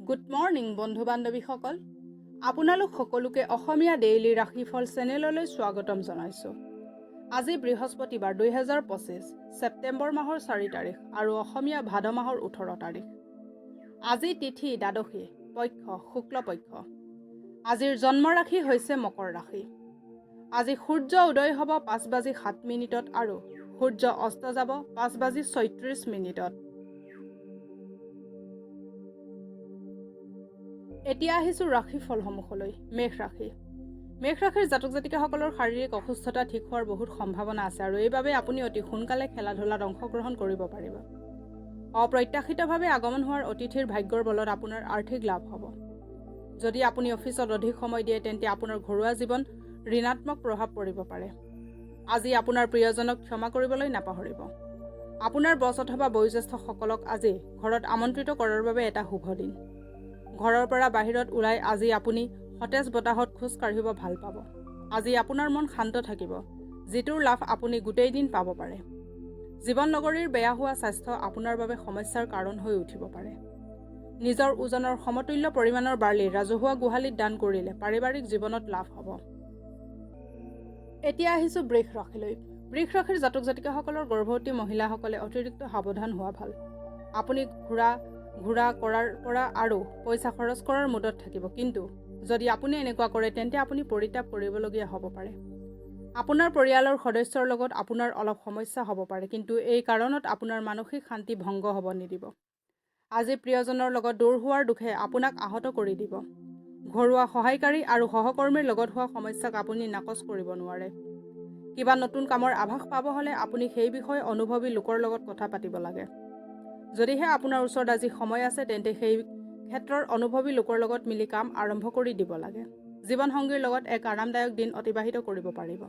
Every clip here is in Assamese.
গুড মৰ্নিং বন্ধু বান্ধৱীসকল, আপোনালোক সকলোকে অসমীয়া ডেইলি ৰাশিফল চেনেললৈ স্বাগতম জনাইছোঁ। আজি বৃহস্পতিবাৰ 2025 ছেপ্টেম্বৰ মাহৰ 4 তাৰিখ আৰু অসমীয়া ভাদ মাহৰ 18 তাৰিখ। আজি তিথি দ্বাদশী, পক্ষ শুক্লপক্ষ। আজিৰ জন্ম ৰাশি হৈছে মকৰ ৰাশি। আজি সূৰ্য উদয় হ'ব 5:07 আৰু সূৰ্য অস্ত যাব 5:34। এতিয়া আহিছোঁ ৰাশিফলসমূহলৈ। মেষ ৰাশি। মেষ ৰাশিৰ জাতক জাতিকাসকলৰ শাৰীৰিক অসুস্থতা ঠিক হোৱাৰ বহুত সম্ভাৱনা আছে আৰু এইবাবে আপুনি অতি সোনকালে খেলা ধূলাত অংশগ্ৰহণ কৰিব পাৰিব। অপ্ৰত্যাশিতভাৱে আগমন হোৱাৰ অতিথিৰ ভাগ্যৰ বলত আপোনাৰ আৰ্থিক লাভ হ'ব। যদি আপুনি অফিচত অধিক সময় দিয়ে তেন্তে আপোনাৰ ঘৰুৱা জীৱন ঋণাত্মক প্ৰভাৱ পৰিব পাৰে। আজি আপোনাৰ প্ৰিয়জনক ক্ষমা কৰিবলৈ নাপাহৰিব। আপোনাৰ বছ অথবা বয়োজ্যেষ্ঠসকলক আজি ঘৰত আমন্ত্ৰিত কৰাৰ বাবে এটা শুভ দিন। ঘৰৰ পৰা বাহিৰত ওলাই আজি আপুনি সতেজ বতাহত খোজ কাঢ়িব ভাল পাব। আজি আপোনাৰ মন শান্ত থাকিব, যিটোৰ লাভ আপুনি গোটেই দিন পাব পাৰে। জীৱন লগৰীৰ বেয়া হোৱা স্বাস্থ্য আপোনাৰ বাবে সমস্যাৰ কাৰণ হৈ উঠিব পাৰে। নিজৰ ওজনৰ সমতুল্য পৰিমাণৰ বাৰ্লি ৰাজহুৱা গোহালিত দান কৰিলে পাৰিবাৰিক জীৱনত লাভ হ'ব। এতিয়া আহিছোঁ বৃষ ৰাশিলৈ। বৃষ ৰাশিৰ জাতক জাতিকাসকলৰ গৰ্ভৱতী মহিলাসকলে অতিৰিক্ত সাৱধান হোৱা ভাল। আপুনি ঘূৰা কৰাৰ পৰা আৰু পইচা খৰচ কৰাৰ মুডত থাকিব, কিন্তু যদি আপুনি এনেকুৱা কৰে তেন্তে আপুনি পৰিত্যাগ কৰিবলগীয়া হ'ব পাৰে। আপোনাৰ পৰিয়ালৰ সদস্যৰ লগত আপোনাৰ অলপ সমস্যা হ'ব পাৰে, কিন্তু এই কাৰণত আপোনাৰ মানসিক শান্তি ভংগ হ'ব নিদিব। আজি প্ৰিয়জনৰ লগত দূৰ হোৱাৰ দুখে আপোনাক আহত কৰি দিব। ঘৰুৱা সহায়কাৰী আৰু সহকৰ্মীৰ লগত হোৱা সমস্যাক আপুনি নাকচ কৰিব নোৱাৰে। কিবা নতুন কামৰ আভাস পাব হ'লে আপুনি সেই বিষয়ে অনুভৱী লোকৰ লগত কথা পাতিব লাগে। যদিহে আপোনাৰ ওচৰত আজি সময় আছে তেন্তে সেই ক্ষেত্ৰৰ অনুভৱী লোকৰ লগত মিলি কাম আৰম্ভ কৰি দিব লাগে। জীৱনসংগীৰ লগত এক আৰামদায়ক দিন অতিবাহিত কৰিব পাৰিব।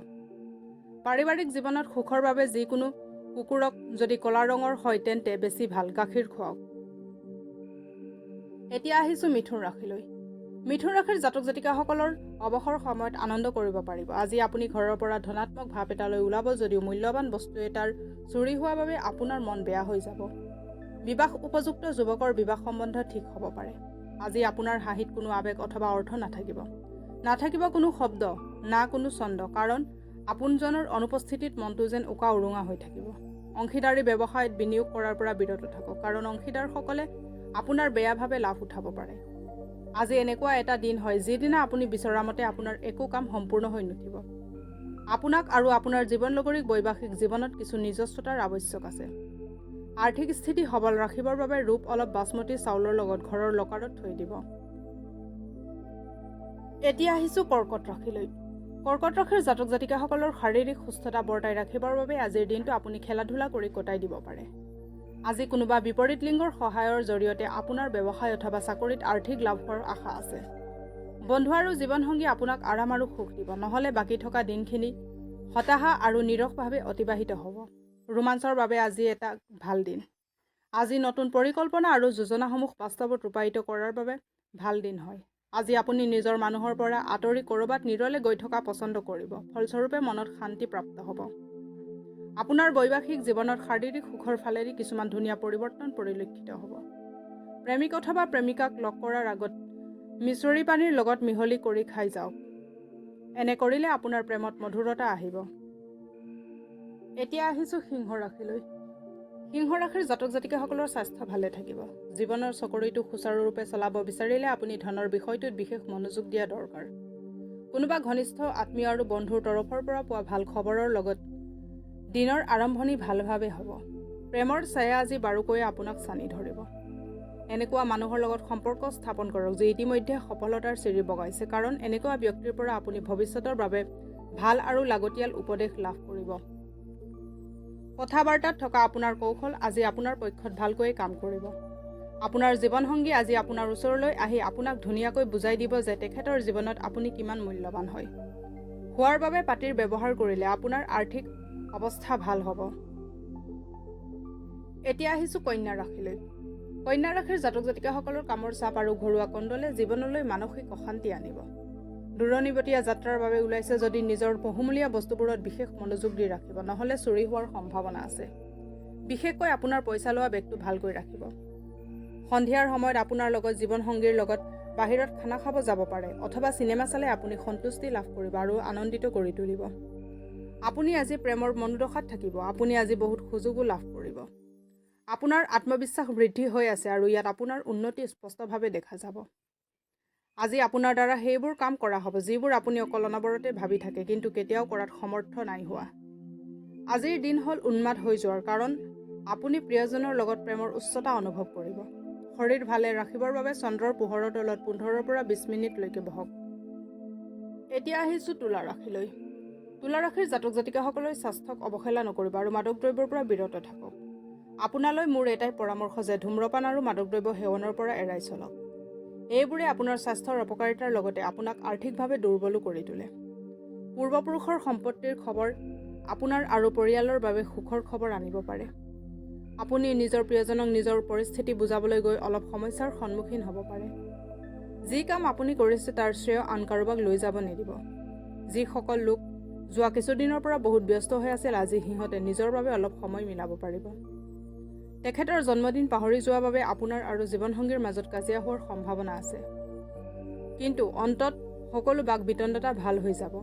পাৰিবাৰিক জীৱনত সুখৰ বাবে যিকোনো কুকুৰক যদি ক'লা ৰঙৰ হয় তেন্তে বেছি ভাল, গাখীৰ খুৱাওক। এতিয়া আহিছোঁ মিথুন ৰাশিলৈ। মিথুন ৰাশিৰ জাতক জাতিকাসকলৰ অৱসৰ সময়ত আনন্দ কৰিব পাৰিব। আজি আপুনি ঘৰৰ পৰা ধনাত্মক ভাৱ এটালৈ ওলাব যদিও মূল্যৱান বস্তু এটাৰ চুৰি হোৱাৰ বাবে আপোনাৰ মন বেয়া হৈ যাব। বিবাহ উপযুক্ত যুৱকৰ বিবাহ সম্বন্ধ ঠিক হ'ব পাৰে। আজি আপোনাৰ হাঁহিত কোনো আৱেগ অথবা অৰ্থ নাথাকিব কোনো শব্দ, না কোনো ছন্দ, কাৰণ আপোনজনৰ অনুপস্থিতিত মনটো যেন উকা উৰুঙা হৈ থাকিব। অংশীদাৰী ব্যৱসায়ত বিনিয়োগ কৰাৰ পৰা বিৰত থাকক, কাৰণ অংশীদাৰসকলে আপোনাৰ বেয়াভাৱে লাভ উঠাব পাৰে। আজি এনেকুৱা এটা দিন হয় যিদিনা আপুনি বিচৰা মতে আপোনাৰ একো কাম সম্পূৰ্ণ হৈ নুঠিব। আপোনাক আৰু আপোনাৰ জীৱন লগৰীক বৈবাহিক জীৱনত কিছু নিজস্বতাৰ আৱশ্যক আছে। আৰ্থিক স্থিতি সবল ৰাখিবৰ বাবে ৰূপ অলপ বাচমতী চাউলৰ লগত ঘৰৰ লকাৰত থৈ দিব। এতিয়া আহিছোঁ কৰ্কট ৰাশিলৈ। কৰ্কট ৰাশিৰ জাতক জাতিকাসকলৰ শাৰীৰিক সুস্থতা বৰ্তাই ৰাখিবৰ বাবে আজিৰ দিনটো আপুনি খেলা ধূলা কৰি কটাই দিব পাৰে। আজি কোনোবা বিপৰীত লিংগৰ সহায়ৰ জৰিয়তে আপোনাৰ ব্যৱসায় অথবা চাকৰিত আৰ্থিক লাভৰ আশা আছে। বন্ধু আৰু জীৱনসংগী আপোনাক আৰাম আৰু সুখ দিব, নহ'লে বাকী থকা দিনখিনি হতাশা আৰু নিৰসভাৱে অতিবাহিত হ'ব। ৰোমাঞ্চৰ বাবে আজি এটা ভাল দিন। আজি নতুন পৰিকল্পনা আৰু যোজনাসমূহ বাস্তৱত ৰূপায়িত কৰাৰ বাবে ভাল দিন হয়। আজি আপুনি নিজৰ মানুহৰ পৰা আঁতৰি ক'ৰবাত নিৰলে গৈ থকা পছন্দ কৰিব, ফলস্বৰূপে মনত শান্তি প্ৰাপ্ত হ'ব। আপোনাৰ বৈবাহিক জীৱনত শাৰীৰিক সুখৰ ফালেদি কিছুমান ধুনীয়া পৰিৱৰ্তন পৰিলক্ষিত হ'ব। প্ৰেমিক অথবা প্ৰেমিকাক লগ কৰাৰ আগত মিছৰি পানীৰ লগত মিহলি কৰি খাই যাওক। এনে কৰিলে আপোনাৰ প্ৰেমত মধুৰতা আহিব। এতিয়া আহিছোঁ সিংহ ৰাশিলৈ। সিংহ ৰাশিৰ জাতক জাতিকাসকলৰ স্বাস্থ্য ভালে থাকিব। জীৱনৰ চকৰিটো সুচাৰুৰূপে চলাব বিচাৰিলে আপুনি ধনৰ বিষয়টোত বিশেষ মনোযোগ দিয়া দৰকাৰ। কোনোবা ঘনিষ্ঠ আত্মীয় আৰু বন্ধুৰ তৰফৰ পৰা পোৱা ভাল খবৰৰ লগত দিনৰ আৰম্ভণি ভালভাৱে হ'ব। প্ৰেমৰ ছায়া আজি বাৰুকৈয়ে আপোনাক চানি ধৰিব। এনেকুৱা মানুহৰ লগত সম্পৰ্ক স্থাপন কৰক যি ইতিমধ্যে সফলতাৰ চিৰি বগাইছে, কাৰণ এনেকুৱা ব্যক্তিৰ পৰা আপুনি ভৱিষ্যতৰ বাবে ভাল আৰু লাগতিয়াল উপদেশ লাভ কৰিব। কথা বাৰ্তাত থকা আপোনাৰ কৌশল আজি আপোনাৰ পক্ষত ভালকৈ কাম কৰিব। আপোনাৰ জীৱনসংগী আজি আপোনাৰ ওচৰলৈ আহি আপোনাক ধুনীয়াকৈ বুজাই দিব যে তেখেতৰ জীৱনত আপুনি কিমান মূল্যৱান হয়। হোৱাৰ বাবে পাতিৰ ব্যৱহাৰ কৰিলে আপোনাৰ আৰ্থিক অৱস্থা ভাল হ'ব। এতিয়া আহিছোঁ কন্যা ৰাশিলৈ। কন্যা ৰাশিৰ জাতক জাতিকাসকলৰ কামৰ চাপ আৰু ঘৰুৱা কণ্ডলে জীৱনলৈ মানসিক অশান্তি আনিব। দূৰণিবতীয়া যাত্ৰাৰ বাবে ওলাইছে যদি নিজৰ বহুমূলীয়া বস্তুবোৰত বিশেষ মনোযোগ দি ৰাখিব, নহ'লে চুৰি হোৱাৰ সম্ভাৱনা আছে। বিশেষকৈ আপোনাৰ পইচা লোৱা বেগটো ভালকৈ ৰাখিব। সন্ধিয়াৰ সময়ত আপোনাৰ লগত জীৱনসংগীৰ লগত বাহিৰত খানা খাব যাব পাৰে অথবা চিনেমা চালে আপুনি সন্তুষ্টি লাভ কৰিব আৰু আনন্দিত কৰি তুলিব। আপুনি আজি প্ৰেমৰ মনোদশাত থাকিব। আপুনি আজি বহুত সুযোগো লাভ কৰিব। আপোনাৰ আত্মবিশ্বাস বৃদ্ধি হৈ আছে আৰু ইয়াত আপোনাৰ উন্নতি স্পষ্টভাৱে দেখা যাব। আজি আপোনাৰ দ্বাৰা সেইবোৰ কাম কৰা হ'ব যিবোৰ আপুনি অকল অনবৰতে ভাবি থাকে কিন্তু কেতিয়াও কৰাত সমৰ্থ নাই হোৱা। আজিৰ দিন হ'ল উন্মাদ হৈ যোৱাৰ, কাৰণ আপুনি প্ৰিয়জনৰ লগত প্ৰেমৰ উচ্চতা অনুভৱ কৰিব। শৰীৰ ভালে ৰাখিবৰ বাবে চন্দ্ৰৰ পোহৰৰ তলত 15 পৰা 20 মিনিটলৈকে বহক। এতিয়া আহিছোঁ তুলা ৰাশিলৈ। তুলা ৰাশিৰ জাতক জাতিকাসকলৰ স্বাস্থ্যক অৱহেলা নকৰিব আৰু মাদক দ্ৰব্যৰ পৰা বিৰত থাকক। আপোনালৈ মোৰ এটাই পৰামৰ্শ যে ধূম্ৰপান আৰু মাদক দ্ৰব্য সেৱনৰ পৰা এৰাই চলক। এইবোৰে আপোনাৰ স্বাস্থ্যৰ অপকাৰিতাৰ লগতে আপোনাক আৰ্থিকভাৱে দুৰ্বলো কৰি তোলে। পূৰ্বপুৰুষৰ সম্পত্তিৰ খবৰ আপোনাৰ আৰু পৰিয়ালৰ বাবে সুখৰ খবৰ আনিব পাৰে। আপুনি নিজৰ প্ৰিয়জনক নিজৰ পৰিস্থিতি বুজাবলৈ গৈ অলপ সমস্যাৰ সন্মুখীন হ'ব পাৰে। যি কাম আপুনি কৰিছে তাৰ শ্ৰেয় আন কাৰোবাক লৈ যাব নিদিব। যিসকল লোক যোৱা কিছুদিনৰ পৰা বহুত ব্যস্ত হৈ আছিল, আজি সিহঁতে নিজৰ বাবে অলপ সময় মিলাব পাৰিব। তেখেতৰ জন্মদিন পাহৰি যোৱা বাবে আপোনাৰ আৰু জীৱনসংগীৰ মাজত কাজিয়া হোৱাৰ সম্ভাৱনা আছে। কিন্তু অন্তত সকলো বাক বিতণ্ডতা ভাল হৈ যাব।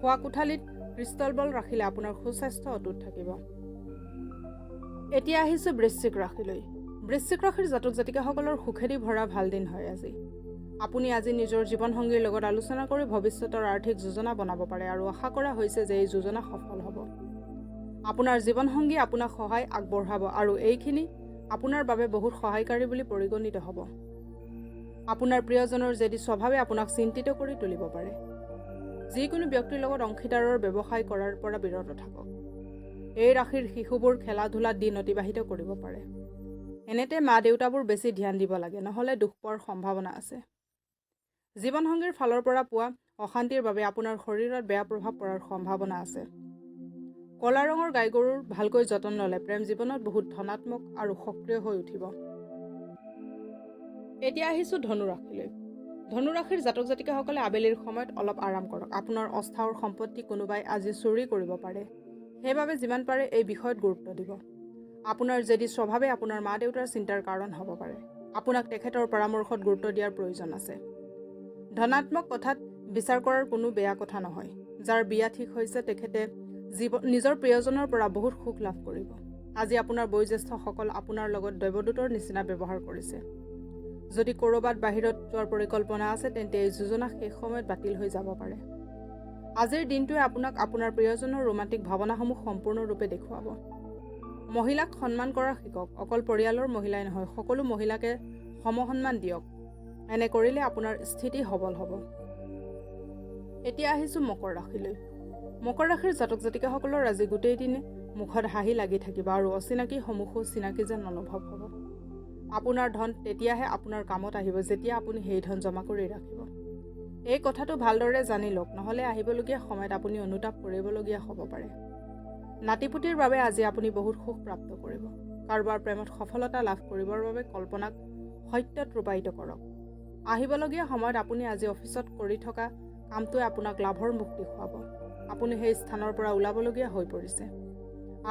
শোৱা কোঠালিত ক্ৰিষ্টেল বল ৰাখিলে আপোনাৰ সুস্বাস্থ্য অটুট থাকিব। এতিয়া আহিছোঁ বৃশ্চিক ৰাশিলৈ। বৃশ্চিক ৰাশিৰ জাতক জাতিকাসকলৰ সুখেদি ভৰা ভাল দিন হয় আজি। আপুনি আজি নিজৰ জীৱনসংগীৰ লগত আলোচনা কৰি ভৱিষ্যতৰ আৰ্থিক যোজনা বনাব পাৰে আৰু আশা কৰা হৈছে যে এই যোজনা সফল হ'ব। আপোনাৰ জীৱনসংগী আপোনাক সহায় আগবঢ়াব আৰু এইখিনি আপোনাৰ বাবে বহুত সহায়কাৰী বুলি পৰিগণিত হ'ব। আপোনাৰ প্ৰিয়জনৰ জেদী স্বভাৱে আপোনাক চিন্তিত কৰি তুলিব পাৰে। যিকোনো ব্যক্তিৰ লগত অংশীদাৰৰ ব্যৱসায় কৰাৰ পৰা বিৰত থাকক। এই ৰাশিৰ শিশুবোৰ খেলা ধূলাত দিন অতিবাহিত কৰিব পাৰে। এনেতে মা দেউতাবোৰ বেছি ধ্যান দিব লাগে, নহ'লে দুখ পোৱাৰ সম্ভাৱনা আছে। জীৱনসংগীৰ ফালৰ পৰা পোৱা অশান্তিৰ বাবে আপোনাৰ শৰীৰত বেয়া প্ৰভাৱ পৰাৰ সম্ভাৱনা আছে। কলা ৰঙৰ গাই গৰুৰ ভালকৈ যতন ল'লে প্ৰেম জীৱনত বহুত ধনাত্মক আৰু সক্ৰিয় হৈ উঠিব। এতিয়া আহিছোঁ ধনু ৰাশিলৈ। ধনু ৰাশিৰ জাতক জাতিকাসকলে আবেলিৰ সময়ত অলপ আৰাম কৰক। আপোনাৰ অস্থাৱৰ সম্পত্তি কোনোবাই আজি চুৰি কৰিব পাৰে। সেইবাবে যিমান পাৰে এই বিষয়ত গুৰুত্ব দিব। আপোনাৰ জেদী স্বভাৱে আপোনাৰ মা দেউতাৰ চিন্তাৰ কাৰণ হ'ব পাৰে। আপোনাক তেখেতৰ পৰামৰ্শত গুৰুত্ব দিয়াৰ প্ৰয়োজন আছে। ধনাত্মক কথাত বিচাৰ কৰাৰ কোনো বেয়া কথা নহয়। যাৰ বিয়া ঠিক হৈছে তেখেতে নিজৰ প্ৰিয়জনৰ পৰা বহুত সুখ লাভ কৰিব। আজি আপোনাৰ বয়োজ্যেষ্ঠসকল আপোনাৰ লগত দৈৱদূতৰ নিচিনা ব্যৱহাৰ কৰিছে। যদি ক'ৰবাত বাহিৰত যোৱাৰ পৰিকল্পনা আছে তেন্তে এই যোজনা শেষ সময়ত বাতিল হৈ যাব পাৰে। আজিৰ দিনটোৱে আপোনাক আপোনাৰ প্ৰিয়জনৰ ৰোমান্টিক ভাৱনাসমূহ সম্পূৰ্ণৰূপে দেখুৱাব। মহিলাক সন্মান কৰা শিকক। অকল পৰিয়ালৰ মহিলাই নহয়, সকলো মহিলাকে সমসন্মান দিয়ক। এনে কৰিলে আপোনাৰ স্থিতি সবল হ'ব। এতিয়া আহিছোঁ মকৰ ৰাশিলৈ। মকৰ ৰাশিৰ জাতক জাতিকাসকলৰ আজি গোটেই দিনে মুখত হাঁহি লাগি থাকিব আৰু অচিনাকি সমূহো চিনাকি যেন অনুভৱ হ'ব। আপোনাৰ ধন তেতিয়াহে আপোনাৰ কামত আহিব যেতিয়া আপুনি সেই ধন জমা কৰি ৰাখিব। এই কথাটো ভালদৰে জানি লওক, নহ'লে আহিবলগীয়া সময়ত আপুনি অনুতাপ কৰিবলগীয়া হ'ব পাৰে। নাতিপুতিৰ বাবে আজি আপুনি বহুত সুখ প্ৰাপ্ত কৰিব। কাৰোবাৰ প্ৰেমত সফলতা লাভ কৰিবৰ বাবে কল্পনাক সত্যত ৰূপায়িত কৰক। আহিবলগীয়া সময়ত আপুনি আজি অফিচত কৰি থকা কামটোৱে আপোনাক লাভৰ মুখ দেখুৱাব। আপুনি সেই স্থানৰ পৰা ওলাবলগীয়া হৈ পৰিছে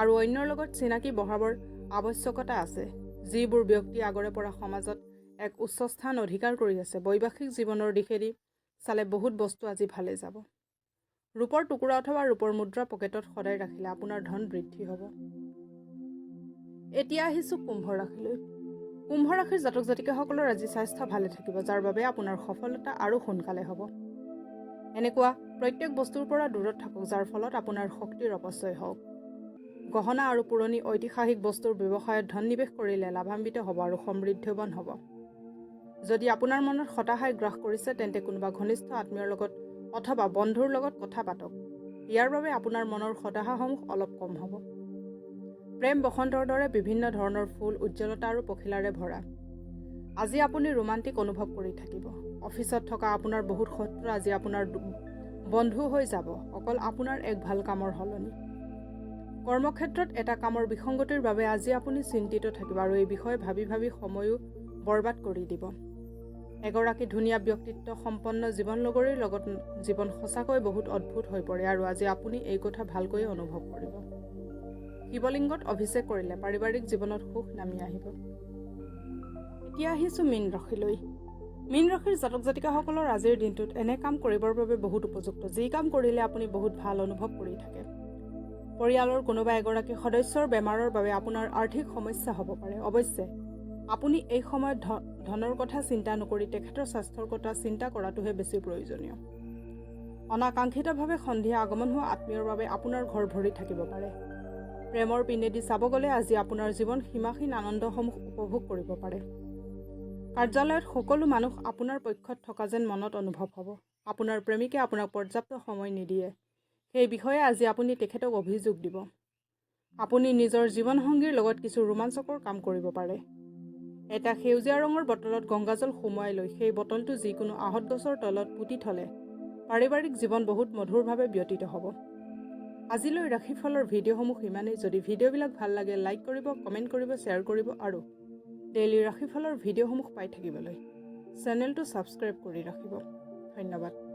আৰু অন্যৰ লগত চিনাকি বঢ়াবৰ আৱশ্যকতা আছে। যিবোৰ ব্যক্তি আগৰে পৰা সমাজত এক উচ্চ স্থান অধিকাৰ কৰি আছে, বৈবাহিক জীৱনৰ দিশেদি চালে বহুত বস্তু আজি ভালে যাব। ৰূপৰ টুকুৰা অথবা ৰূপৰ মুদ্ৰা পকেটত সদায় ৰাখিলে আপোনাৰ ধন বৃদ্ধি হ'ব। এতিয়া আহিছোঁ কুম্ভ ৰাশিলৈ। কুম্ভ ৰাশিৰ জাতক জাতিকাসকলৰ আজি স্বাস্থ্য ভালে থাকিব, যাৰ বাবে আপোনাৰ সফলতা আৰু সোনকালে হ'ব। এনেকুৱা প্ৰত্যেক বস্তুৰ পৰা দূৰত থাকক যাৰ ফলত আপোনাৰ শক্তিৰ অপচয় হওক। গহনা আৰু পুৰণি ঐতিহাসিক বস্তুৰ ব্যৱসায়ত ধন নিৱেশ কৰিলে লাভান্বিত হ'ব আৰু সমৃদ্ধৱান হ'ব। যদি আপোনাৰ মনত হতাশাই গ্ৰাস কৰিছে তেন্তে কোনোবা ঘনিষ্ঠ আত্মীয়ৰ লগত অথবা বন্ধুৰ লগত কথা পাতক। ইয়াৰ বাবে আপোনাৰ মনৰ হতাশাসমূহ অলপ কম হ'ব। প্ৰেম বসন্তৰ দৰে বিভিন্ন ধৰণৰ ফুল, উজ্জ্বলতা আৰু পখিলাৰে ভৰা। আজি আপুনি ৰোমান্টিক অনুভৱ কৰি থাকিব। অফিচত থকা আপোনাৰ বহুত শত্ৰু আজি আপোনাৰ বন্ধু হৈ যাব, অকল আপোনাৰ এক ভাল কামৰ সলনি। কৰ্মক্ষেত্ৰত এটা কামৰ বিসংগতিৰ বাবে আজি আপুনি চিন্তিত থাকিব আৰু এই বিষয়ে ভাবি ভাবি সময়ো বৰবাদ কৰি দিব। এগৰাকী ধুনীয়া ব্যক্তিত্ব সম্পন্ন জীৱনলগৰীৰ লগত জীৱন সঁচাকৈ বহুত অদ্ভুত হৈ পৰে আৰু আজি আপুনি এই কথা ভালকৈ অনুভৱ কৰিব। শিৱলিংগত অভিষেক কৰিলে পাৰিবাৰিক জীৱনত সুখ নামি আহিব। এতিয়া আহিছোঁ মীন ৰাশিলৈ। মীন ৰাশিৰ জাতক জাতিকাসকলৰ আজিৰ দিনটোত এনে কাম কৰিবৰ বাবে বহুত উপযুক্ত, যি কাম কৰিলে আপুনি বহুত ভাল অনুভৱ কৰি থাকে। পৰিয়ালৰ কোনোবা এগৰাকী সদস্যৰ বেমাৰৰ বাবে আপোনাৰ আৰ্থিক সমস্যা হ'ব পাৰে। অৱশ্যে আপুনি এই সময়ত ধনৰ কথা চিন্তা নকৰি তেখেতৰ স্বাস্থ্যৰ কথা চিন্তা কৰাটোহে বেছি প্ৰয়োজনীয়। অনাকাংক্ষিতভাৱে সন্ধিয়া আগমন হোৱা আত্মীয়ৰ বাবে আপোনাৰ ঘৰ ভৰি থাকিব পাৰে। প্ৰেমৰ পিনেদি চাব গ'লে আজি আপোনাৰ জীৱন সীমাহীন আনন্দসমূহ উপভোগ কৰিব পাৰে। কাৰ্যালয়ত সকলো মানুহ আপোনাৰ পক্ষত থকা যেন মনত অনুভৱ হ'ব। আপোনাৰ প্ৰেমিকে আপোনাক পৰ্যাপ্ত সময় নিদিয়ে, সেই বিষয়ে আজি আপুনি তেখেতক অভিযোগ দিব। আপুনি নিজৰ জীৱনসংগীৰ লগত কিছু ৰোমাঞ্চকৰ কাম কৰিব পাৰে। এটা সেউজীয়া ৰঙৰ বটলত গংগাজল সুমুৱাই লৈ সেই বটলটো যিকোনো আহঁত গছৰ তলত পুতি থ'লে পাৰিবাৰিক জীৱন বহুত মধুৰভাৱে ব্যতীত হ'ব। আজিলৈ ৰাশিফলৰ ভিডিঅ'সমূহ ইমানেই। যদি ভিডিঅ'বিলাক ভাল লাগে লাইক কৰিব, কমেণ্ট কৰিব, শ্বেয়াৰ কৰিব আৰু ডেইলি ৰাশিফলৰ ভিডিঅ'সমূহ পাই থাকিবলৈ চেনেলটো ছাবস্ক্ৰাইব কৰি ৰাখিব। ধন্যবাদ।